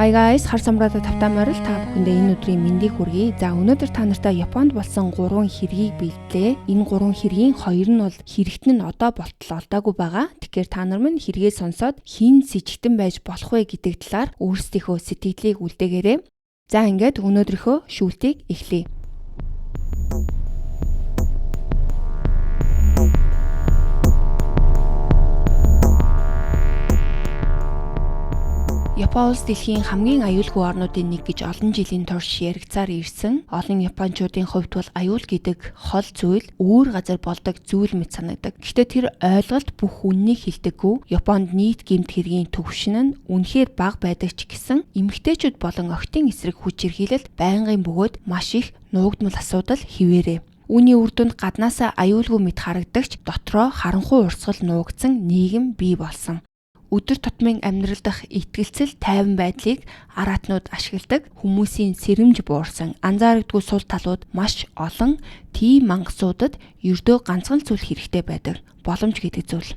Hi guys, хар самраада тавтаа морил та бүхэндээ энэ өдрийн мэндийг хүргэе. За өнөөдөр та нартай Японд болсон 3 хэргийг бэлдлээ. Энэ 3 хэргийн 2 нь бол хэрэгтэн нь одоо болтол олдоогүй байгаа. Тэгэхээр та нар минь хэрэгээ сонсоод хин сэжигтэн байж болох вэ гэдэг талаар өөрсдийнхөө сэтгэлийг үлдээгээрэй. За ингээд өнөөдрийнхөө шүүлтийг эхлэе. Япон улс дэлхийн хамгийн аюулгүй орнуудын нэг гэж олон жилийн турш яригцаар ирсэн. Олон японочдын хувьд бол аюул гэдэг хол зүйл өөр газар болдог зүйл мэт санагдаг. Гэхдээ тэр ойлголт бүх үннийг хэлдэггүй. Японд нийт гэмт хэргийн түвшин нь үнэхээр бага байдаг ч гэсэн эмэгтэйчүүд болон охидын эсрэг хүч хэрхийлэлт байнгын бөгөөд маш их нуугдмал асуудал хിവэрэ. Үүний үр дүнд гаднаасаа аюулгүй мэт харагдагч дотроо харанхуй урсгал нуугдсан нийгэм бий болсон. Өдөр тутмын амьдрал дах итгэлцэл тайван байдлыг араатнууд ашигладаг, хүмүүсийн сэрэмж буурсан, анзаарагдгүй сул талууд маш олон, тийм мангасуудад ердөө ганцхан зүйл хэрэгтэй байдаг. Боломж гэдэг зүйл.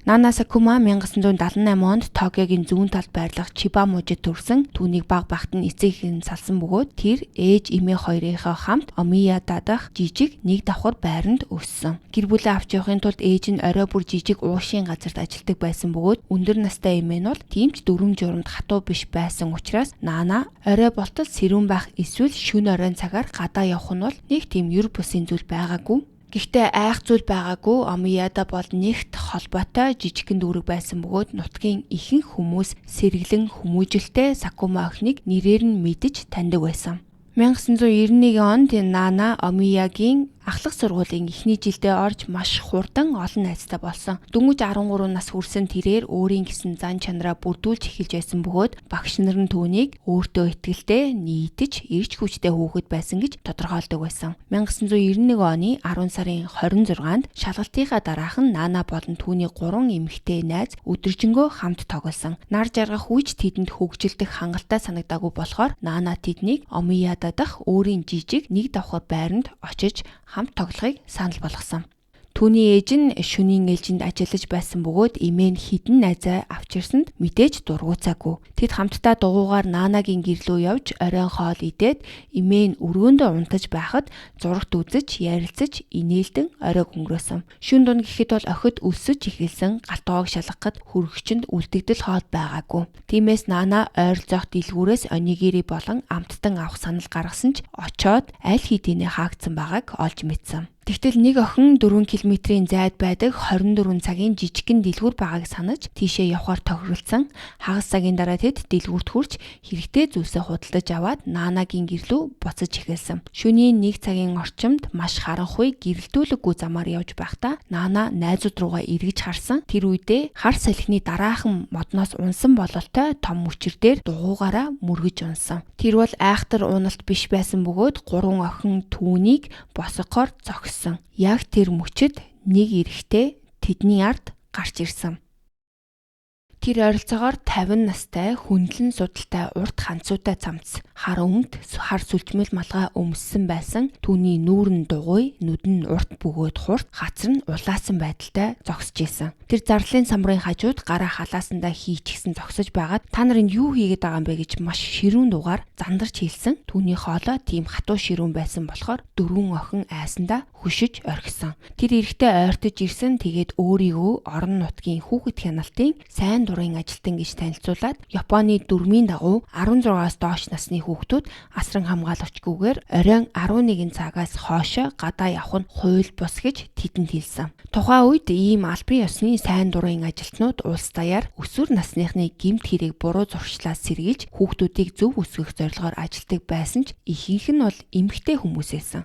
Нана Сакума 1978 онд Токиогийн зүүн талд байрлах Чиба мужид төрсэн. Түүнийг баг багт нь эцэг нь салсан бөгөөд тэр ээж эмээ хоёрынхоо хамт Омияда дах жижиг нэг давхар байранд өссөн. Гэр бүлээ авч явахын тулд ээж нь орой бүр жижиг уушийн газарт ажилладаг байсан бөгөөд өндөр настай эмээ нь бол тиймч дүрм журамд хатуу биш байсан учраас Нана орой болтол сэрүүн байх эсвэл шөнө оройн цагаар гадаа явах нь бол нэг тийм юр бусын зүйл байгаагүй. Гэхдээ айх зүйл байгаагүй. Омияда бол нэгт холбоотой жижигхэн дүүрэг байсан бөгөөд нутгийн ихэнх хүмүүс сэргэлэн хүмүүжилтэй Сакума охиныг нэрээр нь мэдэж таньдаг байсан. 1991 онд Нана Омиягийн ахлах сургуулийн эхний жилдээ орж маш хурдан олон найзтай болсон. Дөнгөж 13 нас хүрсэн тэрээр өөрийн гэсэн зан чанараа бүрдүүлж эхэлж байсан бөгөөд багш нар нь түүнийг өөртөө итгэлтэй, нийтж, эрч хүчтэй хүүхэд байсан гэж тодорхойлдог байсан. 1991 оны 10 сарын 26-нд шалгалтынхаа дараахан Нана болон түүний 3 эмэгтэй найз өдөржингөө хамт тоглосон. Нар жаргах үеч тэдэнд хөгжилдөх хангалттай санагдаагүй болохоор Нана тэднийг Омияда дах өөрийн жижиг нэг давхар байранд очиж хамт тоглохыг санал болгосон. Түүний ээж нь шөнийн ээлжинд ажиллаж байсан бөгөөд эмээ нь хідэн найзаа авчирсанд мэдээж дургуцаагүй. Тэд хамтдаа дугуйгаар Нанагийн гэрлөө явж оройн хоол идээд эмээ нь өрөөндөө унтаж байхад зурагт үзэж, ярилцаж, инээлдэн оройг өнгөрөөсөн. Шүн дунд гэхэд бол охид өлсөж эхэлсэн, галтгоог шалгахад хөргөчөнд үлдэгдэл хоол байгаагүй. Тиймээс Нана ойролцоох дэлгүүрээс онигири болон амттан авах санал гаргасан ч очоод аль хэдийнэ хаагдсан байгааг олж мэдсэн. Тэгтэл нэг охин 4 км-ийн зайд байдаг 24 цагийн жижигхэн дэлгүүр байгааг санаж тийшээ явхаар тохиролцсон. Хагас цагийн дараа тэд дэлгүүрт хүрч хэрэгтэй зүйлсээ худалдаж аваад Нанагийн гэрлүү буцаж эхэлсэн. Шөнийн 1 цагийн орчимд маш харанхуй гэрэлтүүлэггүй замаар явж байхдаа Нана найзууд руугаа эргэж харсан. Тэр үедээ хар салхины дараахан модноос унсан бололтой том мөчөр дээр дугуйгаараа мөргөж унсан. Тэр бол айхтар уналт биш байсан бөгөөд 3 охин түүнийг босгохоор зогссон. Яг тэр мөчөд нэг эрэгтэй тэдний ард гарч ирсэн. Тэр ойролцоогоор 50 настай, хүндлэн судалтай, урт ханцуутай цамц, хар өмд, хар сүлжмэл малгай өмссөн байсан. Түүний нүүр нь дугуй, нүд нь урт бөгөөд хурд, хацар нь улаасан байдалтай зогсож исэн. Тэр зарлалын самрын хажууд гараа халаасандаа хийчихсэн зогсож байгаад та нар энд юу хийгээд байгаа юм бэ гэж маш ширүүн дуугаар зандарч хэлсэн. Түүний хоолой тийм хатуу ширүүн байсан болохоор 4 охин айсандаа хөшиж орхисон. Тэр эрэгтэй ойртож ирсэн. Тэгээд өөрийгөө орон нутгийн хүүхэд хяналтын сайн дурын ажилтан гэж танилцуулаад Японы дүрмийн дагуу 16-аас доош насны хүүхдүүд асран хамгаалагчгүйгээр оройн 11 цагаас хоошо гадаа явах нь хууль бус гэж тэдэнд хэлсэн. Тухайн үед ийм албан ёсны сайн дурын ажилтнууд улс даяар өсвөр насныхны гэмт хэрэг буруу зуршлаас сэргийлж хүүхдүүдийг зөв өсгөх зорилгоор ажилтдаг байсан ч ихэнх нь бол эмэгтэй хүмүүс байсан.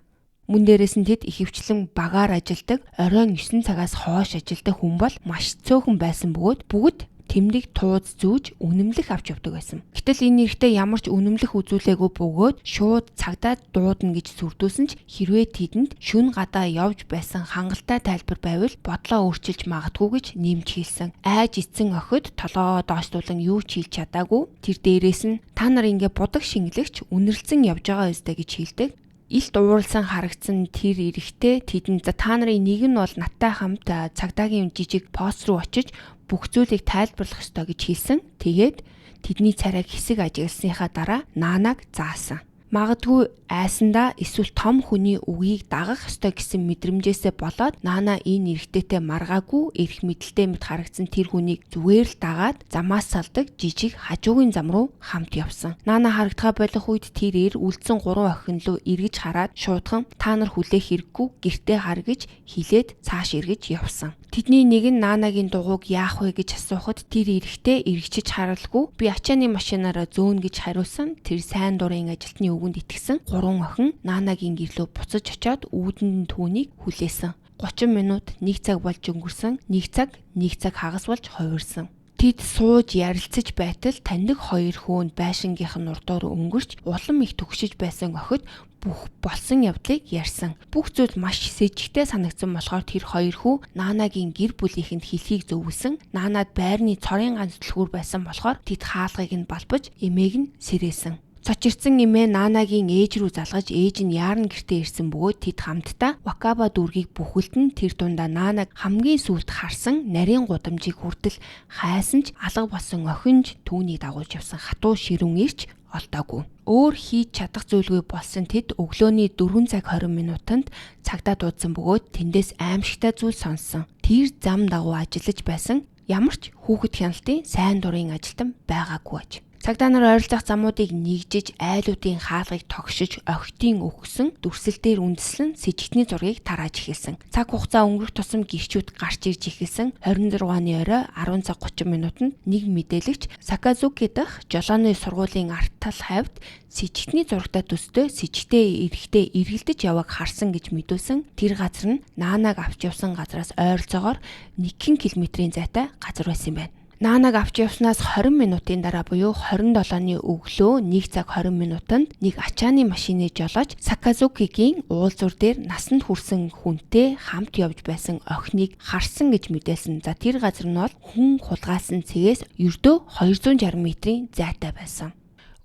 Мөн дээрээс нь тэд ихэвчлэн багаар ажилдаг, оройн 9 цагаас хойш ажилдаг хүн бол маш цөөхөн байсан бөгөөд бүгд тэмдэг тууз зүүж үнэмлэх авч явдаг байсан. Гэтэл энэ нэрхтээ ямар ч үнэмлэх үзүүлээгүй бөгөөд шууд цагдаа дуудана гэж сүрдүүлсэн ч хэрвээ тэдэнд шүн гадаа явж байсан хангалттай тайлбар байвал бодлоо өөрчилж магадгүй гэж нэмж хэлсэн. Айж эцэн охид толгоо доошлуулан юу ч хийж чадаагүй. Тэр дээрээс нь та нар ингээ будаг шингэлэгч үнэрлцэн явж байгаа өстэй гэж хэлдэг. Илт ууралсан харагдсан тэр эрэхтэй тэдэнд та нарын нэг нь бол наттай хамт цагдаагийн жижиг пост руу очиж бүх зүйлийг тайлбарлах ёстой гэж хэлсэн. Тэгээд тэдний царайг хэсэг ажигласныхаа дараа Наанаг заасан. Магадгүй айсандаа эсвэл том хүний үгийг дагах ёстой гэсэн мэдрэмжээсээ болоод Наана энэ эрэгтэйтэй маргаагүй эрх мэдэлтэй мэт харагдсан тэр хүнийг зүгээр л дагаад замаас салдаг жижиг хажуугийн зам руу хамт явсан. Наана харагдгаа болох үед тэр үлдсэн 3 охин руу эргэж хараад шуудхан та нар хүлээх хэрэггүй гэртээ хар гэж хэлээд цааш эргэж явсан. Тэдний нэг нь Наанагийн дугуйг яах вэ гэж асуухад тэр эрэгтэй эргэж харалгүй би ачааны машинаараа зөөнө гэж хариулсан. Тэр сайн дурын ажилтны үгэнд итгэсэн 3 охин Наанагийн гэрлөө буцаж очиод үүдэнд түүнийг хүлээсэн. 30 минут 1 цаг болж өнгөрсөн. 1 цаг хагас болж хувирсан. Тэд сууж ярилцаж байтал таньдаг 2 хүүн байшингийнх нь урдуур өнгөрч улам их төгшөж байсан охид бүх болсон явдлыг ярьсан. Бүх зүйл маш сэжигтэй санагдсан болохоор тэр 2 хүү Наанагийн гэр бүлийнхэнд хэлхийг зөвлөсөн. Наанад байрны цорын ганц түлхүүр байсан болохоор тэд хаалгыг нь балбаж эмээг нь сэрээсэн. Цочирсан эмээ Наанагийн ээж рүү залгаж ээж нь яарн гэртээ ирсэн бөгөөд тэд хамтдаа Вакаба дүүргийг бүхэлдэн тэр дундаа Наанаг хамгийн сүүлд харсан нарийн гудамжийг хүртэл хайсан ч алга болсон охинж түүнийг дагуулж явсан хатуу ширүүн ирч олдоогүй. Өөр хийж чадах зүйлгүй болсон тэд өглөөний 4 цаг 20 минутанд цагдаа дуудсан бөгөөд тэндээс аимшигтай зүйл сонссон. Тэр зам дагуу ажиллаж байсан ямар ч хүүхэд хяналтын сайн дурын ажилтан байгаагүй аж. Цагдаа нар ойролцоох замуудыг нэгжиж айлуудын хаалгыг тогшиж охидын өгсөн дүрсэл дээр үндэслэн сэжигтний зургийг тарааж эхэлсэн. Цаг хугацаа өнгөрөх тусам гэрчүүд гарч ирж эхэлсэн. 26 оны орой 10 цаг 30 минутанд нэг мэдээлэгч Саказуки дахь жолооны сургуулийн арт тал хавьд сэжигтний зурагтай төстэй сэжигтэй эрэгтэй эргэлдэж яваг харсан гэж мэдүүлсэн. Тэр газар нь Наанаг авч явсан газраас ойролцоогоор 1 км-ийн зайтай газар байсан юм байна. Наанаг авч явснаас 20 минутын дараа буюу 27-ны өглөө 1 цаг 20 минутанд нэг ачааны машины жолооч Саказукигийн уулзуур дээр насанд хүрсэн хүнтэй хамт явж байсан охиныг харсан гэж мэдээлсэн. За тэр газар нь бол хүн хулгайсан цэгээс ердөө 260 метрийн зайтай байсан.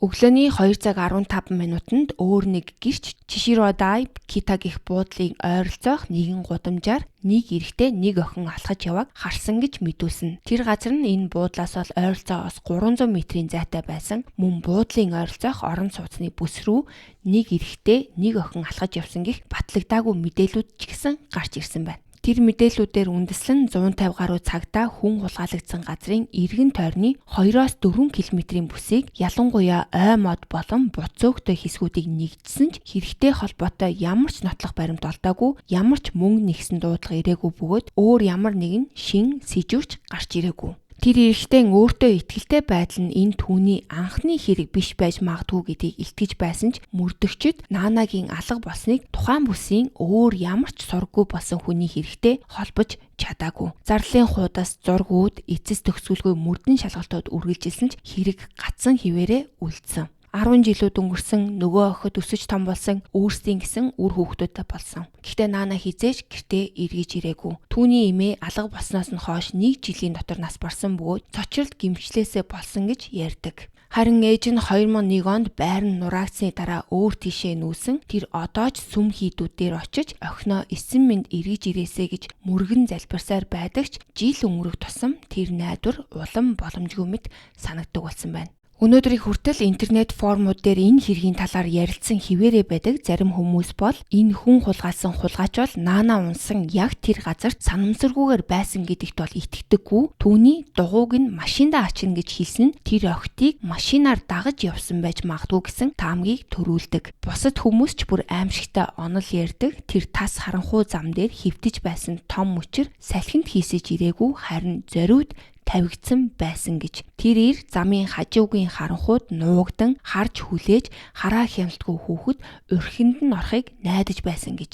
Өглөөний 2 цаг 15 минутанд өөр нэг гэрч Чиширодай Кита гих буудлын ойролцоох нэгэн гудамжаар нэг эрэгтэй нэг охин алхаж яваг харсан гэж мэдүүлсэн. Тэр газар нь энэ буудлаас бол ойролцоогоос 300 метрийн зайтай байсан. Мөн буудлын ойролцоох орон сууцны бүс рүү нэг эрэгтэй нэг охин алхаж явсан гэх батлагдаагүй мэдээлүүд ч гэсэн гарч ирсэн байна. Тэр мэдээллүүдээр үндэслэн 150 гаруй цагдаа хүн хулгайлагдсан газрын эргэн тойрны 2-4 км-ийн бүсийг ялангуяа ой мод болон буцөөгтэй хэсгүүдийг нэгдсэн ч хэрэгтэй холбоотой ямар ч нотлох баримт олдоогүй, ямар ч мөнгө нэгсэн дуудлага ирээгүй бөгөөд өөр ямар нэгэн шин сэжвэрч гарч ирээгүй. Тэр эрэгтэй өөртөө итгэлтэй байдал нь энэ түүний анхны хэрэг биш байж магадгүй гэдгийг илтгэж байсан ч мөрдөгчд Наанагийн алга болсныг тухайн бүсийн өөр ямар ч сургуу болсон хүний хэрэгтэй холбож чадаагүй. Зарлалын хуудас зургууд эцэс төгсгөлгүй мөрдөн шалгалтууд үргэлжилсэн ч хэрэг гацсан хിവэрэ үлдсэн. 10 жилүүд өнгөрсөн нөгөө охид өсөж том болсон өөрсдийн гэсэн үр хүүхдүүдтэй болсон. Гэхдээ Наана хизээж гэртээ эргэж ирээгүй. Түүний эмээ алга болсноос нь хойш 1 жилийн дотор нас барсан бөгөөд цочролт гэмшлээсээ болсон гэж ярьдаг. Харин ээж нь 2001 онд байр нь нураагдсны дараа өөр тийшээ нүүсэн. Тэр одоо ч сүм хийдүүдээр очиж охиноо эсэн минь эргэж ирээсэй гэж мөргөн залбирсаар байдаг ч жил өнгөрөх тусам тэр найдвар улам боломжгүй мэт санагддаг болсон байна. Өнөөдрийн хүртэл интернет форумууд дээр энэ хэргийн талаар ярилцсан хിവэрэ байдаг зарим хүмүүс бол энэ хүн хулгайлсан хулгайч бол Наана унсан яг тэр газарт санамсаргүйгээр байсан гэдэгт бол итгэдэггүй. Түүний дугуйг нь машиндаа ачна гэж хэлсэн нь тэр охидыг машинаар дагаж явсан байж магадгүй гэсэн таамгийг төрүүлдэг. Бусад хүмүүс ч бүр аимшигтай онол ярьдаг. Тэр тас харанхуй зам дээр хөвтөж байсан том мөчөр салхинд хийсэж ирээгүй харин зориуд тавигдсан байсан гэж. Тэрээр замын хажуугийн харанхууд нуугдан харж хүлээж хараа хяналтгүй хүүхэд өрхөнд нь орохыг найдаж байсан гэж.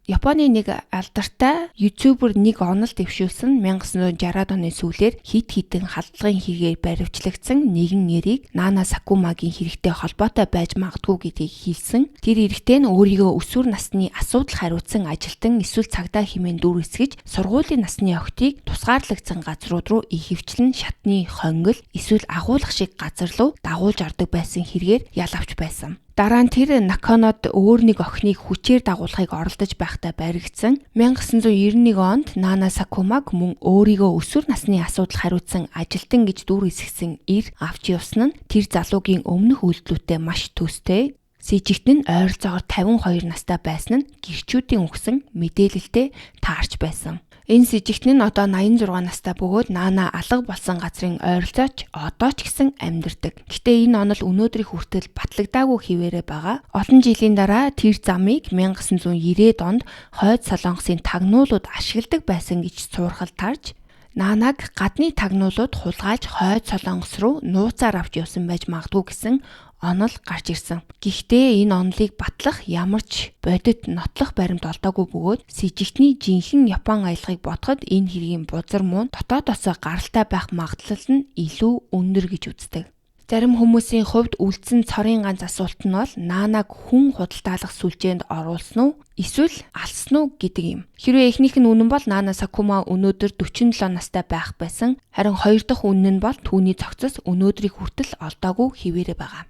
Японы нэг алдартай ютубер нэг онол дэвшүүлсэн 1960-ад оны сүүлээр хит хитэн халдлагын хийгээр баривчлагдсан нэгэн нэрийг Наана Сакумагийн хэрэгтэй холбоотой байж магадгүй гэдгийг хэлсэн. Тэр эрэгтэй нь өөрийгөө өсвөр насны асуудал хариуцсан ажилтан эсвэл цагдаа хэмээн дүр эсгэж сургуулийн насны охидыг тусгаарлагдсан газрууд руу ихэвчлэн шатны хонгил эсвэл агуулга шиг газар руу дагуулж ордог байсан хэрэгээр ял авч байсан. Дараа нь тэр Наканод өөр нэг охиныг хүчээр дагуулахыг оролдож байхдаа баригдсан. 1991 онд Нана Сакумаг мөн өөрийгөө өсвөр насны асуудал хариуцсан ажилтан гэж дүр эсгсэн ир авч явсан нь тэр залуугийн өмнөх үйлдэлүүтэй маш төстэй. С жигтэн нь ойролцоогоор 52 настай байсан нь гэрчүүдийн өгсөн мэдээлэлтэй таарч байсан. Энэ с жигтэн нь одоо 86 настай бөгөөд Нана алга болсон газрын ойролцооч одоо ч гэсэн амьдардаг. Гэтэ энэ онол өнөөдрийн хүртэл батлагдаагүй хിവэрэ байгаа. Олон жилийн дараа тэр замыг 1990-ад онд Хойд Солонгосын тагнуулууд ашигладаг байсан гэж суурхал тарж Нанаг гадны тагнуулууд хулгайлж Хойд Солонгос руу нууцаар авч явсан байж магадгүй гэсэн онол гарч ирсэн. Гэхдээ энэ онолыг батлах ямар ч бодит нотлох баримт олдоогүй бөгөөд с жигтний жинхэнэ Япон аялгыг бодоход энэ хэргийн бузар муун дотоодосоо гаралтай байх магадлал нь илүү өндөр гэж үздэг. Зарим хүмүүсийн хувьд үлдсэн цорын ганц асуулт нь бол Нанаг хүн худалдаалах сүлжээнд оруулсан уу эсвэл алсан уу гэдэг юм. Хэрвээ эхнийх нь үнэн бол Нана Сакума өнөөдөр 47 настай байх байсан. Харин хоёр дахь үнэн нь бол түүний цогцос өнөөдрийг хүртэл олдоогүй хിവэрэ байгаа.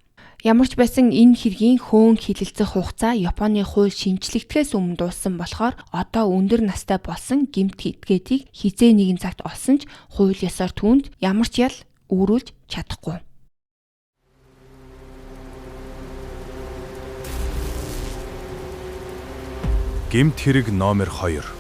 Ямар ч байсан энэ хэргийн хөөн хилэлцэх хугацаа Японы хууль шинжлэхдгээс өмнө дууссан болохоор одоо өндөр настай болсон гэмт этгээдийг хизээ нэгэн цагт олсон ч хууль ёсоор түүнд ямар ч ял үүрүүлж чадахгүй. Гэмт хэрэг номер 2.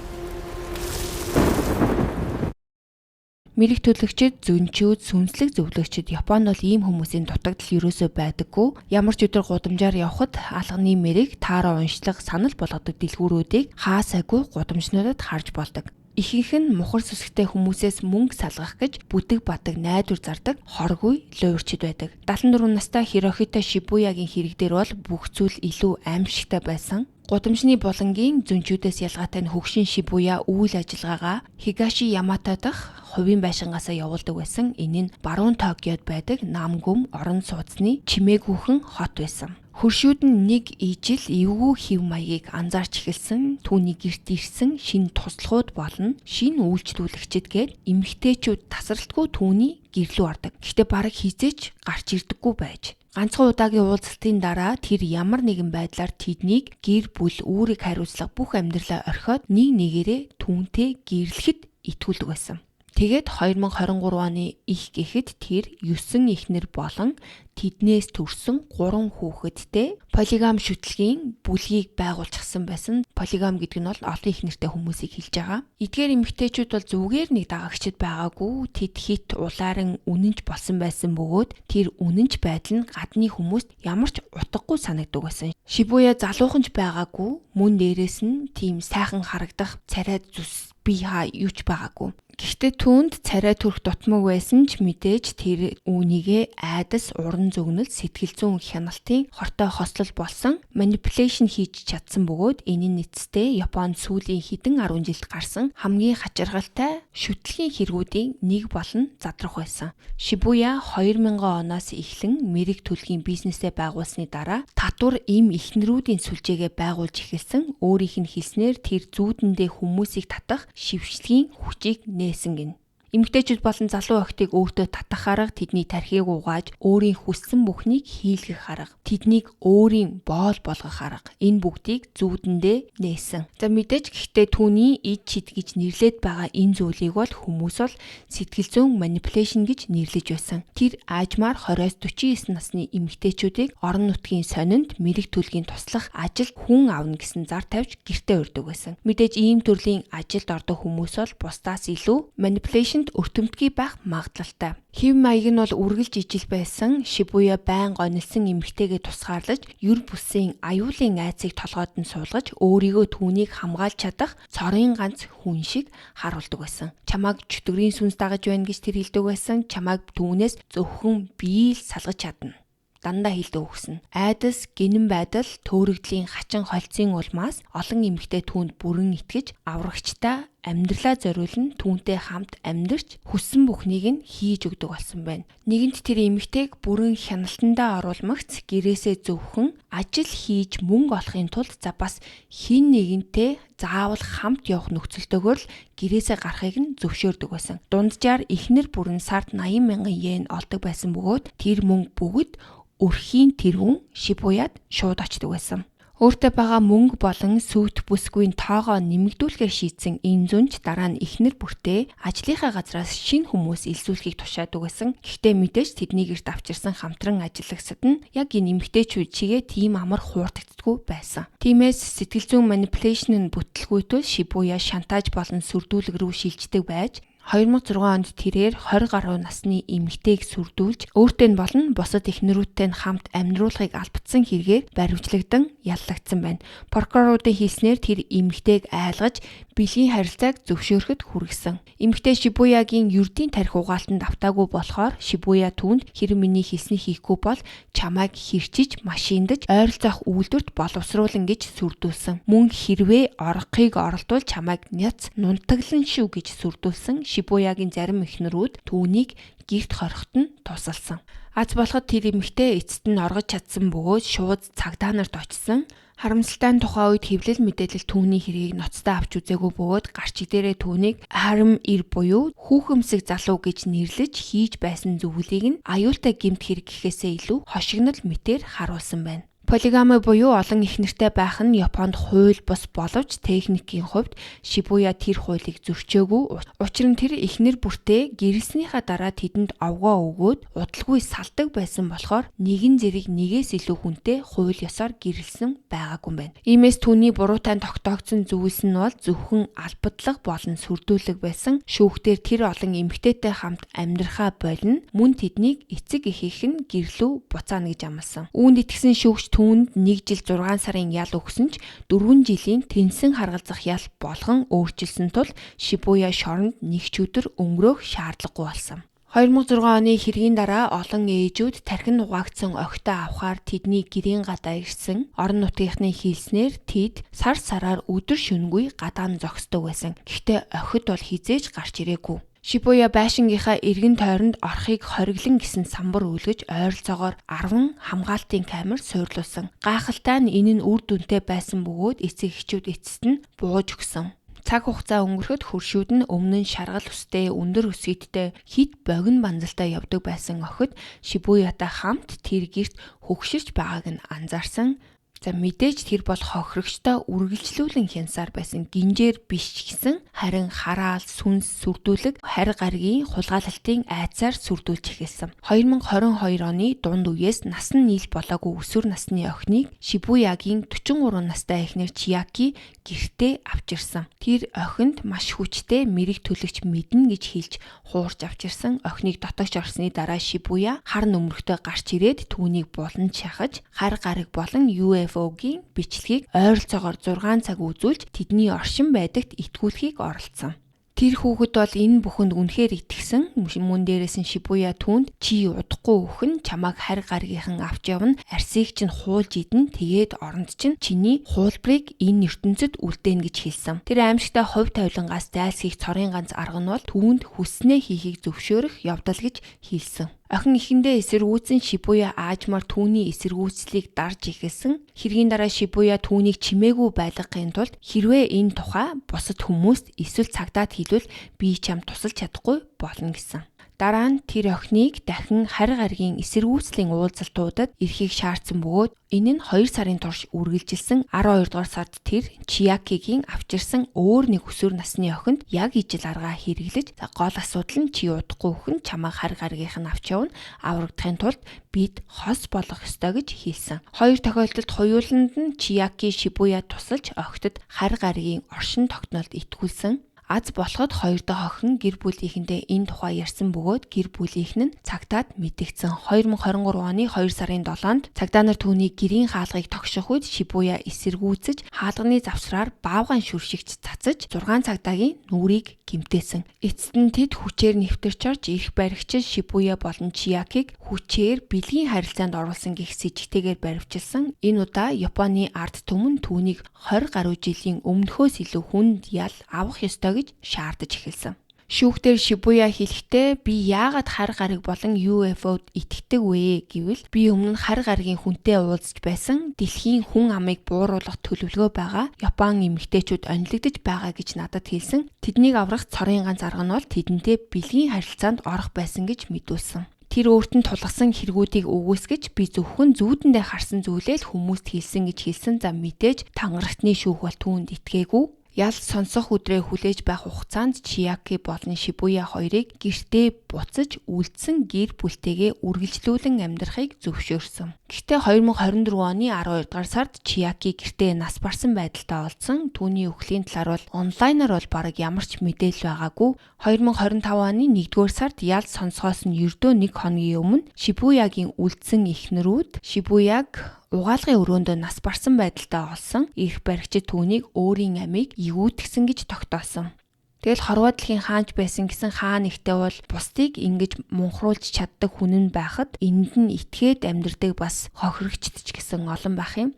Мэрэг төлөгчид, зөнчүүд, сүнслэг зөвлөгчид Японд бол ийм хүмүүсийн дутагдал ерөөсөө байдаггүй. Ямар ч өдөр гудамжаар явхад алганы мэрэг, таараа уншлах, санал болгодог дэлгүүрүүдийг хаасайгүй гудамжнуудад харж болдог. Ихэнх нь мухар сүсгтэй хүмүүсээс мөнгө салгах гэж бүдэг бадаг найдвар зардаг хоргүй луурчид байдаг. 74 настай Хирохито Шибуягийн хэрэг дээр бол бүх зүйл илүү аимшигтай байсан. Гудамжны булангийн зөнчүүдээс ялгаатай нь хөгшин Шибуя үйл ажиллагаагаа Хигаши Ямато дахь хувийн байшингаасаа явуулдаг байсан. Энэ нь баруун Токиод байдаг Намгүм орон сууцны чимээгүйхэн хот байсан. Хөршүүд нь нэг ижил эвгүй хэв маягийг анзаарч эхэлсэн. Түүний гэрт ирсэн шинэ туслахууд болон шинэ үйлчлүүлэгчид гээд эмэгтэйчүүд тасралтгүй түүний гэрлүү ордог. Гэхдээ бараг хизээч гарч ирдэггүй байж. Ганцхан удаагийн уулзалтын дараа тэр ямар нэгэн байдлаар тэднийг гэр бүл үүрэг хариуцлага бүх амьдралаа орхиод нэг нэгээрээ түүнтэй гэрлэхэд итгүүлдэг байсан. Тэгээд 2023 оны их гэхэд тэр 9 эхнэр болон тэднээс төрсөн 3 хүүхэдтэй полигам шүтлгийн бүлгийг байгуулчихсан байсан. Полигам гэдэг нь бол олон эхнэртэй хүмүүсийг хэлж байгаа. Эдгээр эмэгтэйчүүд бол зүгээр нэг дагагчд байгаагүй. Тэд хит улаарын үнэнч болсон байсан бөгөөд тэр үнэнч байдал нь гадны хүмүүст ямар ч утгагүй санагддаг байсан. Шибуя залуухан ч байгаагүй. Мөн дээрээс нь тийм сайхан харагдах царай зүс бие юу ч байгаагүй. Гэхдээ түүнд царай төрх дутмаг байсан ч мэдээж тэр үүнийгээ айдас уран зөгнөл сэтгэл зүйн хяналтын хортой хослол болсон манипуляшн хийж чадсан бөгөөд энэ нь эцэстээ Японд сүүлийн хэдэн 10 жилд гарсан хамгийн хачиргалтай шүтлгийн хэрэгүүдийн нэг болон задрах байсан. Шибуя 2000 оноос эхлэн мэрэг төлгийн бизнесээ байгуулсны дараа татвар им эхнэрүүдийн сүлжээгээ байгуулж эхэлсэн. Өөрийнх нь хэлснээр тэр зүүдэндээ хүмүүсийг татах шившлийн хүчийг нээсэн гин. Эмэгтэйчүүд болон залуу охидыг өөртөө татах арга, тэдний тархийг угааж, өөрийн хүссэн бүхнийг хийлгэх арга, тэднийг өөрийн боол болгох арга. Энэ бүгдийг зүүдэндээ нээсэн. За мэдээж гэхдээ түүний ид чид гэж нэрлээд байгаа энэ зүйлийг бол хүмүүс бол сэтгэл зүйн манипуляшн гэж нэрлэж байсан. Тэр аажмаар 20-49 насны эмэгтэйчүүдийг орон нутгийн сонинд мэрэг төлгийн туслах ажилд хүн авна гэсэн зар тавьж гэртээ урьдаг байсан. Мэдээж ийм төрлийн ажилд ордог хүмүүс бол бусдаас илүү манипуляшн өртөмтгий байх магадлалтай. Хэв маяг нь бол үргэлж ижил байсан. Шибуя байнга онилсан эмэгтэйгээ тусгаарлаж, юр бүсийн аюулын айцыг толгойд нь суулгаж, өөрийгөө түүнийг хамгаалж чадах цорын ганц хүн шиг харуулдаг байсан. Чамайг чөтгөрийн сүнс дагаж байна гэж тэр хэлдэг байсан. Чамайг түүнээс зөвхөн бие л салгаж чадна. Дандаа хэлдэг өгсөн. Айдас, гинэн байдал, төөрөгдлийн хачин холцын улмаас олон эмэгтэй түүнд бүрэн итгэж аврагчтай амьдралаа зориулн түүнтэй хамт амьдарч хүссэн бүхнийг нь хийж өгдөг болсон байна. Нэгэнт тэр эмэгтэйг бүрэн хяналтандаа оруулмагц гэрээсээ зөвхөн ажил хийж мөнгө олохын тулд бас хин нэгэнтэй заавал хамт явах нөхцөлтөөр л гэрээсээ гарахыг нь зөвшөөрдөг байсан. Дунджаар эхнэр бүрэн сард 80,000 йен олдог байсан бөгөөд тэр мөнгө бүгд өрхийн тэргүүн Шибуяд шууд очдог байсан. Өөртөө байгаа мөнгө болон сүйт бүсгүй тоогоо нэмэгдүүлэхээр шийдсэн энэ зүнж дараа нь эхнэр бүртээ ажлынхаа газраас шинэ хүмүүс элсүүлэхийг тушаадаг байсан. Гэхдээ мэдээж тэднийг эрт авчирсан хамтран ажиллагсад нь яг энэ эмэгтэйчүүд чигээ тийм амар хуурдагддаггүй байсан. Тиймээс сэтгэл зүйн манипуляшн нь бүтэлгүйтэл Шибуя шантаж болон сүрдүүлэг рүү шилждэг байж 2006 онд тэрээр 20 гаруй насны эмэгтэйг сүрдүүлж өөртөө нь болон бусад эхнэрүүдтэй нь хамт амьдруулахыг албадсан хэрэгээр баривчлагдан яллагдсан байна. Прокуроруудын хэлснээр тэр эмэгтэйг айлгаж бэлгийн харилцааг зөвшөөрөхөд хүргэсэн. Эмэгтэй Шибуягийн ердийн тарих угаалтанд автаагүй болохоор Шибуя түүнд хэрэв миний хэлснийг хийхгүй бол чамайг хэрчиж машиндаж ойролцоох үйлдвэрт боловсруулан гэж сүрдүүлсэн. Мөн хэрвээ орохыг оролдвол чамайг няц нунтаглан шүү гэж сүрдүүлсэн. Шибуягийн зарим эхнэрүүд түүнийг гэрт хориход нь тусалсан. Аз болоход тэр эмэгтэй эцэст нь оргож чадсан бөгөөд шууд цагдаа нарт очсон. Харамсалтай нь тухайн үед хэвлэл мэдээлэл түүний хэргийг ноцтой авч үзээгүй бөгөөд гарч идээрээ түүнийг харам ир буюу хүүхэмсэг залуу гэж нэрлэж хийж байсан зүйлийг нь аюултай гэмт хэрэг гэхээсээ илүү хошигнол мэтээр харуулсан байна. Полигами буюу олон эхнэртэй байх нь Японд хууль бус боловч техникийн хувьд Шибуя тэр хуулийг зөрчөөгүй. Учир нь тэр эхнэр бүртээ гэрэлснийхаа дараа тэдэнд овгоо өгөөд удалгүй салдаг байсан болохоор нэгэн зэрэг нэгээс илүү хүнтэй хууль ёсоор гэрэлсэн байгаагүй юм байна. Иймээс түүний буруутай тогтоогдсон зүйлс нь бол зөвхөн албадлаг болон сүрдүүлэг байсан. Шүүхтэр тэр олон эмэгтэйтэй хамт амьдрахаа болно. Мөн тэднийг эцэг эхийнх нь гэрлүү буцаана гэж амласан. Үүнд итгэсэн шүүгч түүнд 1 жил 6 сарын ял өгсөн ч 4 жилийн тэнсэн харгалзах ял болгон өөрчилсөн тул Шибуя шоронд нэг ч өдөр өнгөрөх шаардлагагүй болсон. 2006 оны хэргийн дараа олон ээжүүд тархин угаагдсан охидоо авахар тэдний гэрийн гадаа ирсэн. Орон нутгийнхны хэлснээр тэд сар сараар өдөр шөнөгүй гадаа зогсдог байсан. Гэхдээ охид бол хизээж гарч ирээгүй. Шибуя байшингийнхаа эргэн тойронд орохыг хориглон гэсэн самбар үлгэж ойролцоогоор 10 хамгаалтын камер суйрлуулсан. Гайхалтай нь энэ нь үр дүнтэй байсан бөгөөд эцэг эхчүүд эцэст нь бууж өгсөн. Цаг хугацаа өнгөрөхөд хөршүүд нь өмнө нь шаргал үстэй өндөр өсгийдтэй хит богино банзалтай явдаг байсан охид Шибуятай хамт тэр гэрт хөгширч байгааг нь анзаарсан. За мэдээж тэр бол хохирогчтой үргэлжлүүлэн хянсаар байсан гинжээр биш ч гэсэн харин хараал, сүнс сүрдүүлэг, харь гаригийн хулгайлалтын айцаар сүрдүүлж эхэлсэн. 2022 оны дунд үеэс нас нь нийл болоогүй өсвөр насны охиныг Шибуягийн 43 настай эхнэр Чияки гэртээ авчирсан. Тэр охинд маш хүчтэй мэрэг төлөгч мэднэ гэж хэлж хуурж авчирсан. Охиныг дотогч орсны дараа Шибуя хар нөмрөхтэй гарч ирээд түүнийг булан шахаж харь гариг болон UFO-гийн бичлэгийг ойролцоогоор 6 цаг үзүүлж тэдний оршин байдагт итгүүлэхийг оролдсон. Тэр хүүхэд бол энэ бүхэнд үнэхээр итгэсэн. Мөн дээрээс нь Шибуя түүнд чи удахгүй өхөн чамайг харь гаргийнхан авч явна. Арсыг чинь хуулж идэн тэгээд оронд чинь чиний хуулбарыг энэ ертөнцид үлдээн гэж хэлсэн. Тэр аимшигтай хувь тавилангаас зайлсхийх цорын ганц арга нь бол түүнд хүснээ хийхийг зөвшөөрөх явдал гэж хэлсэн. Охин ихэндээ эсэргүүцэн Шибуя аажмаар түүний эсэргүүцлийг дарж эхэлсэн. Хэргийн дараа Шибуя түүнийг чимээгүй байлгахын тулд хэрвээ энэ тухай бусад хүмүүст эсвэл цагдаад хэлвэл би чамд тусалж чадахгүй болно гэсэн. Дараа нь тэр охиныг дахин харь гаригийн эсэргүүцлийн уулзалтуудад ирэхийг шаардсан бөгөөд энэ нь 2 сарын турш үргэлжилсэн. 12 дугаар сард тэр Чиякигийн авчирсан өөр нэг өсвөр насны охинд яг ижил аргаа хэрэглэж гол асуудал нь чи удахгүй өхөн чамаа харь гаригийнх нь авч явна. Аврагдахын тулд бид хос болох ёстой гэж хэлсэн. Хоёр тохиолдолд хоёуланд нь Чияки Шибуя тусалж охидод харь гаригийн оршин тогтнолд итгүүлсэн. Аз болоход хоёр дахь охин гэр бүлийнхэндээ энэ тухай ярьсан бөгөөд гэр бүлийнх нь цагтаад мэдэгдсэн. 2023 оны 2 сарын 7-нд цагдаа нар түүний гэрийн хаалгыг тогших үед Шибуя эсэргүүцэж хаалганы завсраар баавган шүршигч цацаж 6 цагдаагийн нүрийг гэмтээсэн. Эцэст нь тэд хүчээр нэвтэрч орж эрх баригчид Шибуя болон Чиякиг хүчээр бэлгийн харилцаанд оруулсан гэх сэжигтэйгээр баривчилсан. Энэ удаа Японы ард түмэн түүнийг 20 гаруй жилийн өмнөхөөс илүү хүнд ял авах ёстой гэж шаардаж эхэлсэн. Шүүхтэр Шибуя хэлэхдээ би яагаад хар гариг болон UFO-д итгэдэг вэ гэвэл би өмнө нь хар гаригийн хүнтэй уулзж байсан дэлхийн хүн амыг бууруулах төлөвлөгөө байгаа Япон эмэгтэйчүүд онилогдож байгаа гэж надад хэлсэн. Тэднийг аврах цорын ганц арга нь бол тэдэнтэй бэлгийн харилцаанд орох байсан гэж мэдүүлсэн. Тэр өөрт нь тулгасан хэрэгүүдийг өгөөсгөж би зөвхөн зүүдэндээ харсан зүйлээ л хүмүүст хэлсэн гэж хэлсэн. За мэдээж тангарагтны шүүх бол түүнд итгээгүй. Ял сонсох өдрөө хүлээж байх хугацаанд Чияки болон Шибуя хоёрыг гэртээ буцаж үлдсэн гэр бүлтэйгээ үргэлжлүүлэн амьдрахыг зөвшөөрсөн. Гэхдээ 2024 оны 12 дугаар сард Чияки гэртээ нас барсан байдалтай олдсон. Түүний өхлийн талаар бол онлайнаар бол бараг ямар ч мэдээлэл байгаагүй. 2025 оны 1-р сард ял сонсохоос нь ердөө 1 хоногийн өмнө Шибуягийн үлдсэн эхнэрүүд Шибуяг угаалгын өрөөндөө нас барсан байдалтай олсон. Ирэх баригчид түүнийг өөрийн амийг эгүүдгсэн гэж тогтоосон. Тэгэл хорвоо дэлхийн хаанч байсан гэсэн хаан ихтэй бол бусдыг ингэж мунхруулж чаддаг хүн нь байхад энд нь итгээд амьдрдаг бас хохирогчд ч гэсэн олон байх юм.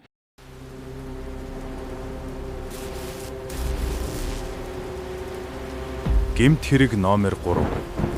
Гэмт хэрэг номер 3.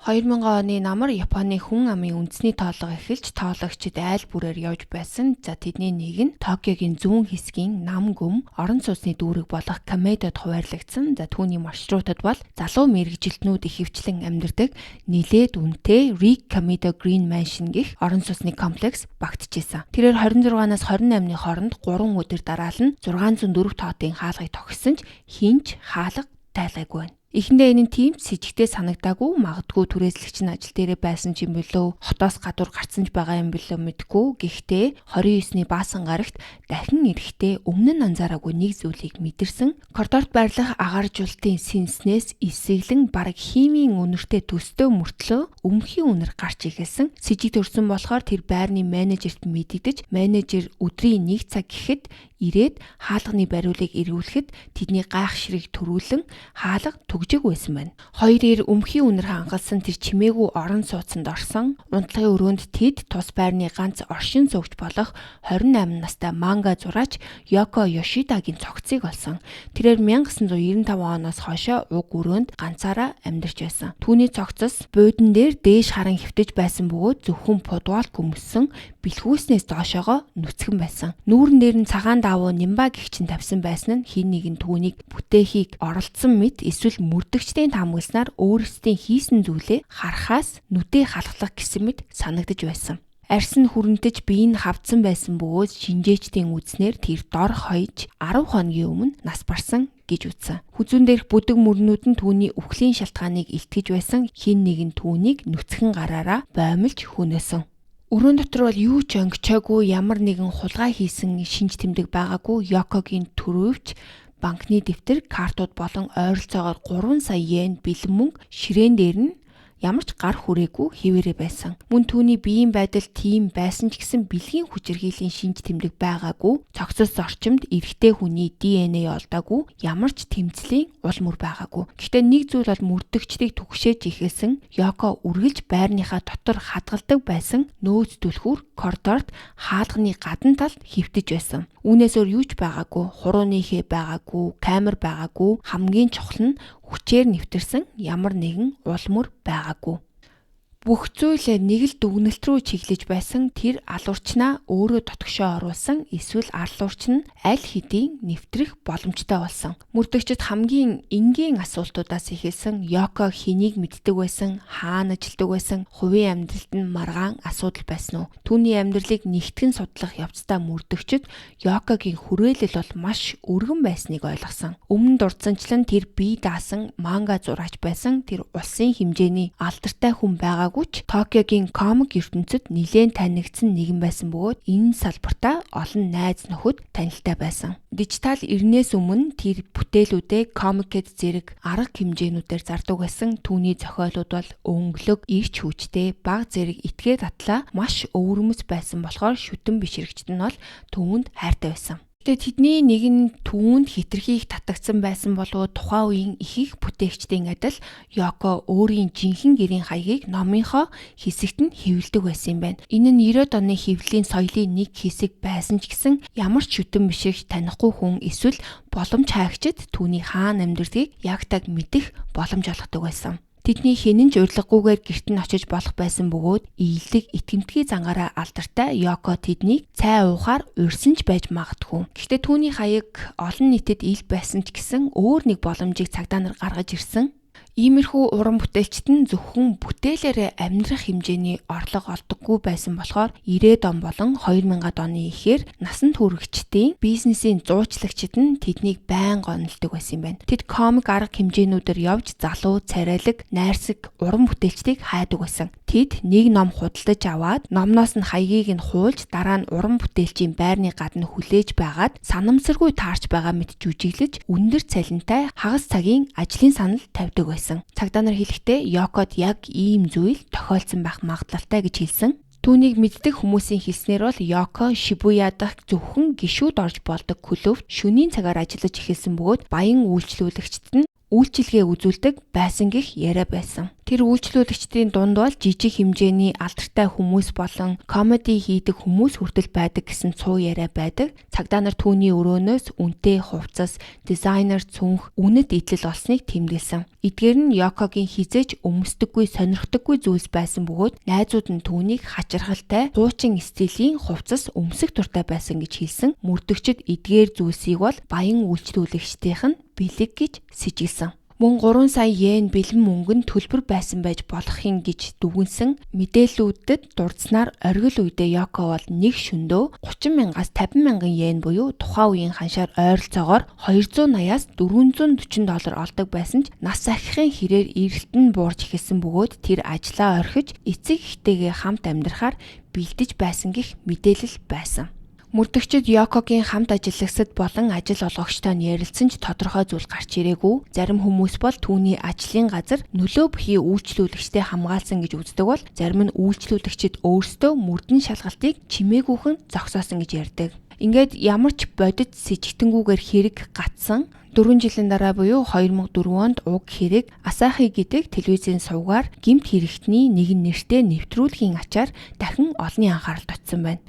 2000 оны намар Японы хүн амын үндэсний тоолго эхэлж тоологчид айл бүрээр явж байсан. За тэдний нэг нь Токиогийн зүүн хэсгийн нам гүм орон сууцны дүүрэг болох Камедод хуваарлагдсан. За түүний маршрутад бол залуу мэргэжилтнүүд ихэвчлэн амьдардаг нилээд үнэтэй Rick Kamedo Green Mansion гэх орон сууцны комплекс багтжээсэн. Тэрээр 26-наас 28-ны хооронд 3 өдөр дараалан 604 тоотын хаалгыг тогтсон ч хинч хаалга тайлгаагүй байна. Эхэндээ энэ нь тийм с сэжигтэй санагдаагүй, магадгүй түрээслэгч нь ажил дээрээ байсан ч юм болов, хотоос гадуур гарсан ч байгаа юм болов мэдгүй. Гэхдээ 29-ний баасан гарагт дахин эрэхтэй өмнө нь анзаараагүй нэг зүйлийг мэдэрсэн. Коридорт байрлах агааржуулалтын сэнснээс эсэглэн бараг химийн үнэртэй төстөө мөртлөө өмхийн үнэр гарч эхэлсэн. Сэжиг төрсөн болохоор тэр байрны менежерт мэдэгдэж, менежер өдрийн 1 цаг гэхэд ирээд хаалганы бариулыг эргүүлэхэд тэдний гайхшрыг төрүүлэн хаалга түгжиг байсан байна. Хоёр өмхийн үнэр хангалсан тэр чимээгүй орон сууцанд орсон. Унтлагын өрөөнд тэд тус байрны ганц оршин суугч болох 28 настай манга зураач Йоко Йошидагийн цогцыг олсон. Тэрээр 1995 оноос хойшоо уг өрөөнд ганцаараа амьдарч байсан. Түүний цогцос буудан дээр дээш харан хөвтөж байсан бөгөөд зөвхөн пудуал гүмссэн бэлхүүснээс доошоогоо нүцгэн байсан. Нүүрэн дээр нь цагаан давуу нимба гихчин тавьсан байсан нь хин нэгэн түүнийг бүтээхийг оролдсон мэт эсвэл мөрдөгчдийн таамагласнаар өөрсдийн хийсэн зүйлээ харахаас нүдээ халахлах гэсэн мэт санагдаж байсан. Арьс нь хүрэнтэж бие нь хавцсан байсан бөгөөд шинжээчдийн үзнээр тэр дор хойж 10 хоногийн өмнө нас барсан гэж үзсэн. Хүзүүн дээрх бүдэг мөрнүүд нь түүний үхлийн шалтгааныг илтгэж байсан. Хин нэгэн түүнийг нүцгэн гараараа боомлж хөнөөсөн. Өрөөнд дотор бол юу ч онгичаагүй, ямар нэгэн хулгай хийсэн шинж тэмдэг байгаагүй. Йокогийн төрөвч банкны дэвтэр, картууд болон ойролцоогоор 3 сая йен бэлэн мөнгө ширээн дээр нь ямар ч гар хүрээгүй хэвээрээ байсан. Мөн түүний биеийн байдал тийм байсан ч гэсэн бэлгийн хүчирхийллийн шинж тэмдэг байгаагүй. Цогцос орчимд эрэгтэй хүний ДНА олдоогүй, ямар ч тэмцлийн ул мөр байгаагүй. Гэхдээ нэг зүйл бол мөрдөгчдийг түгшээж ихэлсэн. Йоко үргэлж байрныхаа дотор хадгалдаг байсан нөөц түлхүүр коридорт хаалганы гадна талд хөвтөж байсан. Үүнээс өөр юу ч байгаагүй, хурууны хэ байгаагүй, камер байгаагүй, хамгийн чухал нь хүчээр нэвтэрсэн ямар нэгэн улмөр байгаагүй. Бүх зүйл нэг л дүгнэлт рүү чиглэж байсан. Тэр алуурчнаа өөрөө дотгошоо оруулсан, эсвэл арлуурч нь аль хэдийн нэвтрэх боломжтой болсон. Мөрдөгчд хамгийн энгийн асуултуудаас эхэлсэн. Йоко хэнийг мэддэг байсан, хаана ажилдаг байсан, хувийн амьдралд нь маргаан асуудал байсан уу? Түүний амьдралыг нэгтгэн судлах явцдаа мөрдөгчд Йокогийн хүрээлэл бол маш өргөн байсныг ойлгосон. Өмнө дурдсанчлан тэр бие даасан манга зураач байсан. Тэр улсын хэмжээний алдартай хүн байгааг Токиогийн комик ертөнцид нэлээд танигдсан нэгэн байсан бөгөөд энэ салбартаа олон найз нөхөд танилтай байсан. Дижитал ирнээс өмнө тэр бүтээлүүдээ комикэд зэрэг арга хэмжээнүүдээр зардаг байсан. Түүний зохиолууд бол өнгөлөг, ирч хүчтэй, баг зэрэг итгээ татлаа маш өвөрмөц байсан болохоор шүтэн бишрэгчд нь бол түүнд хайртай байсан. Гэтэ тэдний нэг нь түүнд хитрхийг татагдсан байсан болов тухайн үеийн их их бүтээгчдийн адил Йоко өөрийн жинхэнэ гэрийн хаягийг номынхоо хэсэгт нь хэвлэдэг байсан юм байна. Энэ нь 90-ад оны хэвлэлийн соёлын нэг хэсэг байсан ч гэсэн ямар ч шүтэн бишрэгч танихгүй хүн эсвэл боломж хайгчид түүний хаана амьдрдгийг яг таг мэдэх боломж олгодог байсан. Тэдний хинэн ч урилгагүйгээр гэрт нь очиж болох байсан бөгөөд ийлдэг итгэмтгий зангаараа алдартай Йоко тэднийг цай уухаар урьсан ч байж магадгүй. Гэхдээ түүний хаяг олон нийтэд ил байсан ч гэсэн өөр нэг боломжийг цагдаа нар гаргаж ирсэн. Иймэрхүү уран бүтээлчт нь зөвхөн бүтээлээрээ амьдрах хэмжээний орлого олдоггүй байсан болохоор 90-ад он болон 2000-ад оны эхээр насан туршидчдын бизнесийн зуучлагчид нь тэднийг байнга онолдог байсан юм байна. Тэд комик арга хэмжээнүүдээр явж залуу, царайлаг, найрсаг уран бүтээлчдийг хайдаг байсан. Тэд нэг ном худалдаж аваад номноос нь хаягийг нь хуулж дараа нь уран бүтээлчийн байрны гадна хүлээж байгаад санамсаргүй таарч байгаа мэт жүжиглэж өндөр цалинтай хагас цагийн ажлын санал тавьдаг байсан. Цагдаа нар хэлэхдээ Йокод яг ийм зүйл тохиолдсон байх магадлалтай гэж хэлсэн. Түүнийг мэддэг хүмүүсийн хэлснээр бол Йоко Шибуя дахь зөвхөн гишүүд орж болдог клубт шөнийн цагаар ажиллаж эхэлсэн бөгөөд баян үйлчлүүлэгчид нь үйлчилгээ үзүүлдэг байсан гэх яриа байсан. Тэр үйлчлүүлэгчдийн дунд бол жижиг хэмжээний алдартай хүмүүс болон комеди хийдэг хүмүүс хүртэл байдаг гэсэн цуу яриа байдаг. Цагдаа нар түүний өрөөнөөс үнэтэй хувцас, дизайнер цүнх, үнэт идэл олсныг тэмдэглэсэн. Эдгээр нь Йокогийн хизээж өмсдөггүй, сонирхдоггүй зүйлс байсан бөгөөд найзууд нь түүнийг хачирхалтай, хуучин стилийн хувцас өмсөх дуртай байсан гэж хэлсэн. Мөрдөгчд эдгээр зүйлсийг бол баян үйлчлүүлэгчдийнх нь бэлэг гэж сэжиглсэн. Мөн 3 сая йен бэлэн мөнгө нь төлбөр байсан байж болох юм гэж дүгнсэн мэдээллүүдэд дурдсанаар оргил үедээ Йоко бол нэг шөндөө 30,000-аас 50,000 йен буюу тухайн үеийн ханшаар ойролцоогоор $280-аас $440 олдог байсан ч нас ахихын хэрээр эрэлт нь буурч эхэлсэн бөгөөд тэр ажлаа орхиж эцэг эхтэйгээ хамт амьдрахаар бэлдэж байсан гэх мэдээлэл байсан. Мөрдөгчд Йокогийн хамт ажиллагчид болон ажил олгогчтой нь ярилцсан ч тодорхой зүйл гарч ирээгүй. Зарим хүмүүс бол түүний ажлын газар нөлөө бүхий үйлчлүүлэгчтэй хамгаалсан гэж үздэг бол зарим нь үйлчлүүлэгчид өөрсдөө мөрдөн шалгалтыг чимээгүйхэн зогсоосон гэж ярьдаг. Ингээд ямар ч бодит сэжигтэнгүүгээр хэрэг гатсан 4 жилийн дараа буюу 2004 онд уг хэрэг Асахи гэдэг телевизийн сувгаар гэмт хэрэгтний нэгэн нэртэй нэвтрүүлгийн ачаар дахин олонний анхаарал татсан байна.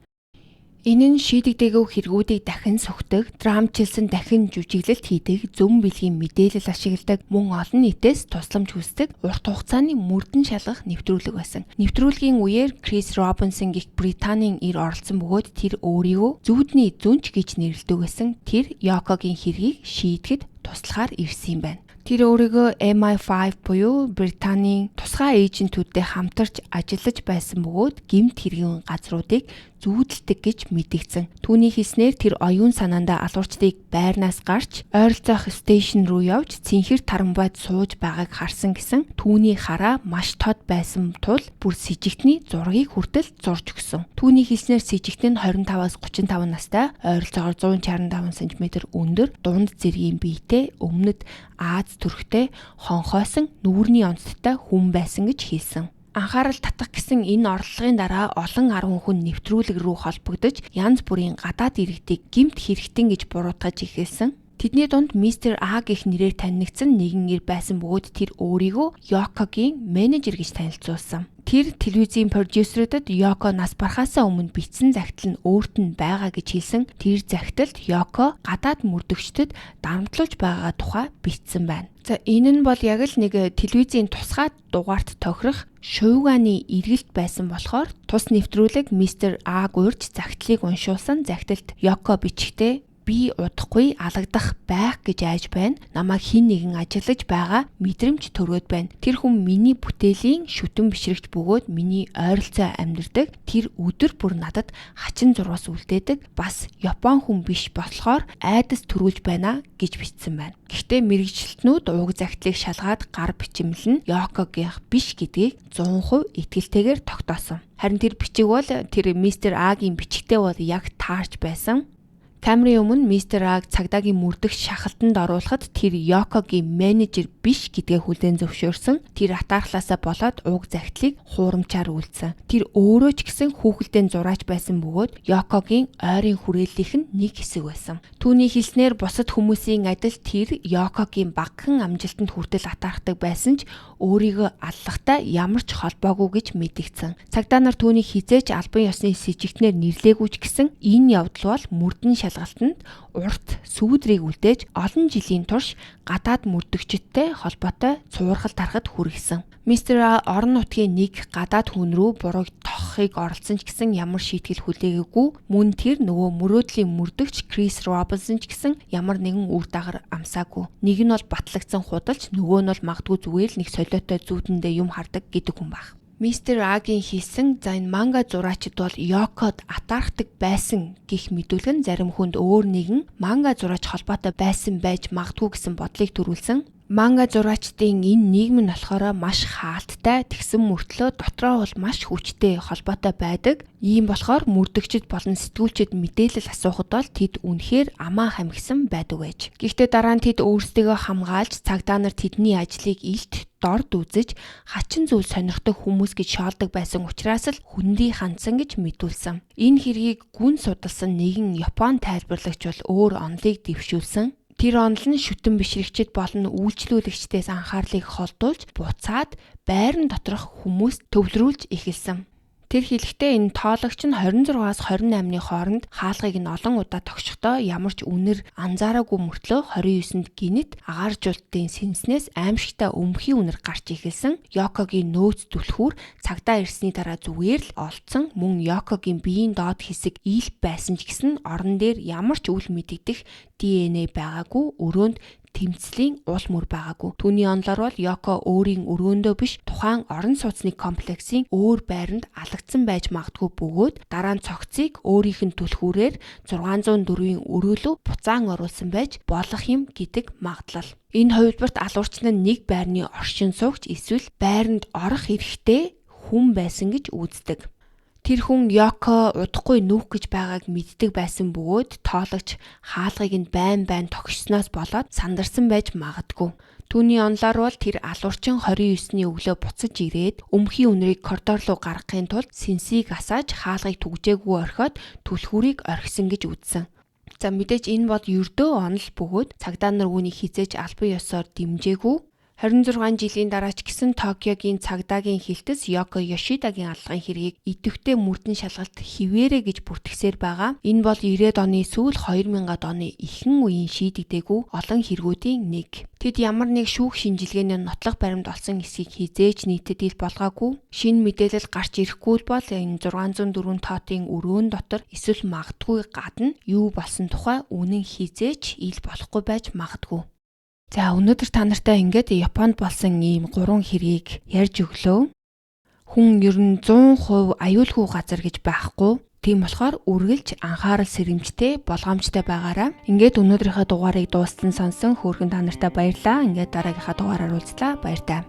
Энэ нь шийдэгдээгүй хэрэгүүдийг дахин сөхдөг, драмчилсан дахин жүжиглэлт хийдэг, зөв бэлгийн мэдээлэл ашигладаг, мөн олон нийтээс тусламж хүсдэг урт хугацааны мөрдөн шалгах нэвтрүүлэг байсан. Нэвтрүүлгийн үеэр Крис Робинсон гэх Британийн ир оролцсон бөгөөд тэр өөрийгөө зүудний зүнч гэж нэрлэдэг байсан. Тэр Йокогийн хэргийг шийдэхэд туслахаар ирсэн юм байна. Тэр өөрийгөө MI5 буюу Британийн тусгай эйжентүүдтэй хамтарч ажиллаж байсан бөгөөд гэмт хэргийн газруудыг зүүдэлдэг гэж мэдэгдсэн. Түүний хэлснээр тэр оюун санаандаа алуурчдыг байрнаас гарч ойролцоох стейшн руу явж цэнхэр тарамбайд сууж байгааг харсан гэсэн. Түүний хараа маш тод байсан тул бүр сэжигтний зургийг хүртэл зурж өгсөн. Түүний хэлснээр сэжигт нь 25-аас 35 настай, ойролцоогоор 165 см өндөр, дунд зэргийн биетэй, өмнөд Аз төрхтэй, хонхойсон, нүүрний онцтой хүн байсан гэж хэлсэн. Анхаарал татах гэсэн энэ орлогын дараа олон 10 хүн нэвтрүүлэг рүү холбогдож янз бүрийн гадаад иргэдийг гэмт хэрэгтэн гэж буруутгаж эхэлсэн. Тэдний дунд Мистер А гэх нэрээр танигдсан нэгэн ир байсан бөгөөд тэр өөрийгөө Йокогийн менежер гэж танилцуулсан. Тэр телевизийн продюсеруудад Йоко нас барахаасаа өмнө бичсэн захидал нь өөрт нь байгаа гэж хэлсэн. Тэр захидалд Йоко гадаад мөрдөгчдөд дарамтлуулж байгаа тухай бичсэн байна. За энэ нь бол яг л нэг телевизийн тусгай дугаарт тохирох шууганы эргэлт байсан болохоор тус нэвтрүүлэг Мистер А гуйрж захидлыг уншуулсан. Захидалд Йоко бичгтээ би удахгүй алагдах байх гэж айж байна. Намайг хэн нэгэн ажиллаж байгаа мэдрэмж төрөөд байна. Тэр хүн миний бүтээлийн шүтэн бишрэгч бөгөөд миний ойролцоо амьдардаг. Тэр өдөр бүр надад хачин зурвас үлдээдэг. Бас Япон хүн биш болохоор айдас төрүүлж байна гэж бичсэн байна. Гэхдээ мэрэгчлэтнүүд уг захидлыг шалгаад гар бичмэл нь Йокогийнх биш гэдгийг 100% итгэлтэйгээр тогтоосон. Харин тэр бичиг бол тэр Мистер Агийн бичгтээ бол яг таарч байсан. Камерын өмнө мистер Аг цагдаагийн мөрдөгч шахалтанд оруулахад тэр Йокогийн менежер биш гэдгээ хүлээн зөвшөөрсөн. Тэр атаархлаасаа болоод уг захидлыг хуурамчаар үйлдсэн. Тэр өөрөө ч гэсэн хүүхэлдэйн зураач байсан бөгөөд Йокогийн ойрын хүрээллийнх нь нэг хэсэг байсан. Түүний хэлснээр бусад хүмүүсийн адил тэр Йокогийн багахан амжилтанд хүртэл атаархдаг байсан ч өөрийгөө аллахтай ямар ч холбоогүй гэж мэдэгдсэн. Цагдаа нар түүнийг хизээч албан ёсны с жигтнэр нэрлээгүй ч гэсэн энэ явдал бол мөрдөн шалгалтанд урт сүүдрийг үлдээж олон жилийн турш гадаад мөрдөгчдтэй холбоотой цуурхал тарахад хүргэсэн. Мистер орон нутгийн нэг гадаад хүн рүү бурууг тохохыг оролцсон ч гэсэн ямар шийтгэл хүлээгээгүй. Мөн тэр нөгөө мөрөөдлийн мөрдөгч Крис Робинсон ч гэсэн ямар нэгэн үр дагавар амсаагүй. Нэг нь бол батлагдсан худалч, нөгөө нь бол магадгүй зүгээр л нэг солиотой зүүдэндээ юм хардаг гэдэг хүн баг. Мистер Агийн хийсэн за энэ манга зураачид бол Йокод атаархдаг байсан гэх мэдүүлэг нь зарим хүнд өөр нэгэн манга зураач холбоотой байсан байж магадгүй гэсэн бодлыг төрүүлсэн. Манга зураачдын энэ нийгэм нь болохоор маш хаалттай, тэгсэн мөртлөө дотроо бол маш хүчтэй холбоотой байдаг. Ийм болохоор мөрдөгчд болон сэтгүүлчид мэдээлэл асуухад бол тэд үнэхээр амаа хамгсан байдаг байж. Гэхдээ дараа нь тэд өөрсдийгөө хамгаалж цагдаа нар тэдний ажлыг илт дорд үзэж хачин зүйл сонирхдаг хүмүүс гэж шоолдог байсан учраас л хүндий хандсан гэж мэдүүлсэн. Энэ хэргийг гүн судалсан нэгэн Япон тайлбарлагч бол өөр онолыг дэвшүүлсэн. Тэр онол нь шүтэн бишрэгчид болон үйлчлүүлэгчдээс анхаарлыг холдуулж буцаад байран доторх хүмүүс төвлөрүүлж эхэлсэн. Тэр хэлэхдээ энэ тоологч нь 26-аас 28-ны хооронд хаалгыг нь олон удаа тогшохдоо ямар ч үнэр анзаараагүй мөртлөө 29-нд гинэт агааржуулалтын сэнснээс аимшигтай өмхий үнэр гарч эхэлсэн. Йокогийн нөөц түлхүүр цагдаа ирсний дараа зүгээр л олдсон. Мөн Йокогийн биеийн доод хэсэг ил байсан ч гэсэн орон дээр ямар ч үл мэдэгдэх ДНХ байгаагүй, өрөөнд тэмцлийн уул мөр байгаагүй. Түүний онолоор бол Йоко өөрийн өрөөндөө биш тухайн орон сууцны комплексийн өөр байранд алагдсан байж магадгүй бөгөөд дараа нь цогцыг өөрийнх нь түлхүүрээр 604-ийн өрөөлөв буцаан оруулсан байж болох юм гэдэг магадлал. Энэ хувилбарт алуурчин нь нэг байрны оршин суугч эсвэл байранд орох эрхтэй хүн байсан гэж үздэг. Тэр хүн Йоко удахгүй нүүх гэж байгааг мэддэг байсан бөгөөд тоологч хаалгыг нь байн тогшсноос болоод сандарсан байж магадгүй. Түүний онолоор бол тэр алуурчин 29-ний өглөө буцаж ирээд өмхий үнэрийг коридор руу гаргахын тулд сэнсийг асааж хаалгыг түгжээгүй орхиод түлхүүрийг орхисон гэж үзсэн. За мэдээж энэ бол ердөө онол бөгөөд цагдаа нар үүнийг хизээж албан ёсоор дэмжээгүй. 26 жилийн дараа ч гэсэн Токиогийн цагдаагийн хилтэс Йоко Йошидагийн аллагын хэргийг идэвхтэй мөрдөн шалгалт хിവэрэ гэж бүртгэсээр байгаа. Энэ бол 90-ад оны сүүл 2000-ад оны ихэнх үеийн шийдэгдээгүй олон хэрэгүүдийн нэг. Тэд ямар нэг шүүх шинжилгээний нотлох баримт олсон эсхийг хизээж нийтэд ил болгоогүй. Шинэ мэдээлэл гарч ирэхгүй бол энэ 604 тоотын өрөөн дотор эсвэл магадгүй гадна юу болсон тухай үнэн хизээж ил болохгүй байж магадгүй. За өнөөдөр та нартай ингээд Японд болсон ийм 3 хэргийг ярьж өглөө. Хүн ер нь 100% аюулгүй газар гэж байхгүй. Тийм болохоор үргэлж анхаарал сэрэмжтэй, болгоомжтой байгаарай. Ингээд өнөөдрийнхөө дугаарыг дуустсан сонсон хөөрхөн та нартай баярлалаа. Ингээд дараагийнхаа дугаараар уулзлаа. Баяр таа.